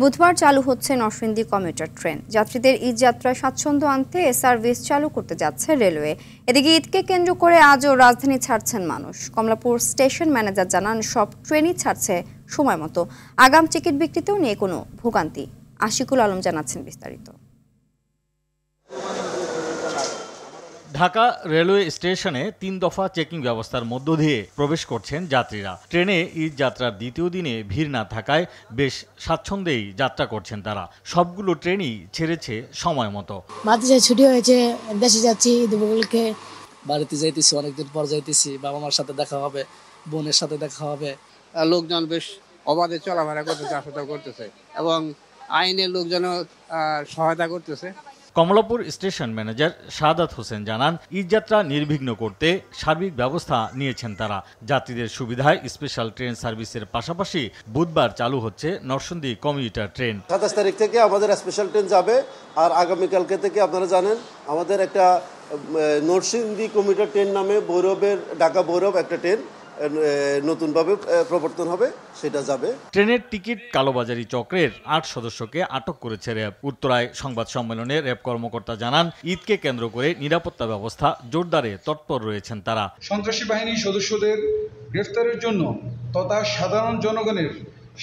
বুধবার চালু হচ্ছে নরসিংদী কমিউটার ট্রেন। যাত্রীদের ঈদ যাত্রায় স্বাচ্ছন্দ্য আনতে এ সার্ভিস চালু করতে যাচ্ছে রেলওয়ে। এদিকে ঈদকে কেন্দ্র করে আজও রাজধানী ছাড়ছেন মানুষ। কমলাপুর স্টেশন ম্যানেজার জানান, সব ট্রেনই ছাড়ছে সময় মতো। আগাম টিকিট বিক্রিতেও নেই কোনো ভোগান্তি। আশিকুল আলম জানাচ্ছেন বিস্তারিত। ঢাকা রেলওয়ে স্টেশনে ৩ দফা চেকিং ব্যবস্থার মধ্য দিয়ে প্রবেশ করছেন যাত্রীরা। ট্রেনে ঈদ যাত্রার দ্বিতীয় দিনে ভিড় না থাকায় বেশ স্বাচ্ছন্দ্যেই যাত্রা করছেন তারা। সবগুলো ট্রেনই ছেড়েছে সময় মতো। মাঝে ছুটি হয়েছে, দেশে যাচ্ছি ঈদ উপলক্ষে। বাড়িতে যাইতেছি, অনেকদিন পর যাইতেছি, বাবা মার সাথে দেখা হবে, বোনের সাথে দেখা হবে। লোকজন বেশ অবাধে চলাফেরা করতেছে, আসা করতেছে এবং আইনের লোকজনও সহায়তা করতেছে। কমলাপুর স্টেশন ম্যানেজার শাহাদাত হোসেন জানান, ঈদযাত্রা নির্বিঘ্ন করতে সার্বিক ব্যবস্থা নিয়েছেন তারা। যাত্রীদের সুবিধায় স্পেশাল ট্রেন সার্ভিসের পাশাপাশি বুধবার চালু হচ্ছে নরসিংদী কমিউটার ট্রেন। 27 তারিখ থেকে আমাদের স্পেশাল ট্রেন যাবে, আর আগামীকালকে থেকে আপনারা জানেন আমাদের একটা নরসিংদী কমিউটার ট্রেন নামে ঢাকা ভৈরব একটা ট্রেন নতুনভাবে প্রবর্তন হবে, সেটা যাবে। ট্রেনের টিকিট কালোবাজারি চক্রের ৮ সদস্যকে আটক করেছে র্যাব। উত্তরায় সংবাদ সম্মেলনে র্যাব কর্মকর্তা জানান, ঈদকে কেন্দ্র করে নিরাপত্তা ব্যবস্থা জোরদারে তৎপর রয়েছেন তারা। সন্ত্রাসী বাহিনীর সদস্যদের গ্রেফতারের জন্য তথা সাধারণ জনগণের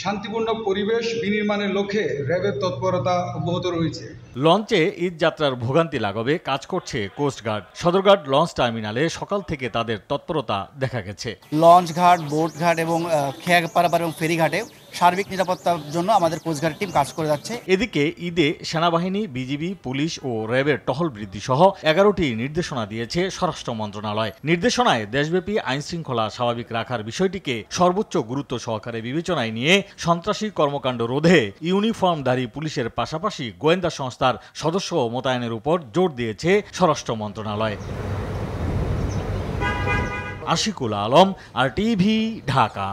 শান্তিপূর্ণ পরিবেশ বিনির্মাণের লক্ষ্যে র্যাবের তৎপরতা অব্যাহত রয়েছে। লঞ্চে ঈদ যাত্রার ভোগান্তি লাঘবে কাজ করছে কোস্টগার্ড। সদরঘাট লঞ্চ টার্মিনালে সকাল থেকে তাদের তৎপরতা দেখা গেছে। লঞ্চ ঘাট, বোট ঘাট এবং খেয়া পারাপার এবং ফেরিঘাটে সার্বিক নিরাপত্তার জন্য আমাদের কোস্টগার্ড টিম কাজ করে যাচ্ছে। এদিকে ঈদে সেনাবাহিনী, বিজিবি, পুলিশ ও র্যাবের টহল বৃদ্ধি সহ 11টি নির্দেশনা দিয়েছে স্বরাষ্ট্র মন্ত্রণালয়। নির্দেশনায় দেশব্যাপী আইন শৃঙ্খলা স্বাভাবিক রাখার বিষয়টিকে সর্বোচ্চ গুরুত্ব সহকারে বিবেচনায় নিয়ে সন্ত্রাসী কর্মকাণ্ড রোধে ইউনিফর্মধারী পুলিশের পাশাপাশি গোয়েন্দা সংস্থার সদস্য মোতায়েনের উপর জোর দিয়েছে স্বরাষ্ট্র মন্ত্রণালয়। আশিকুল আলম, RTV, ঢাকা।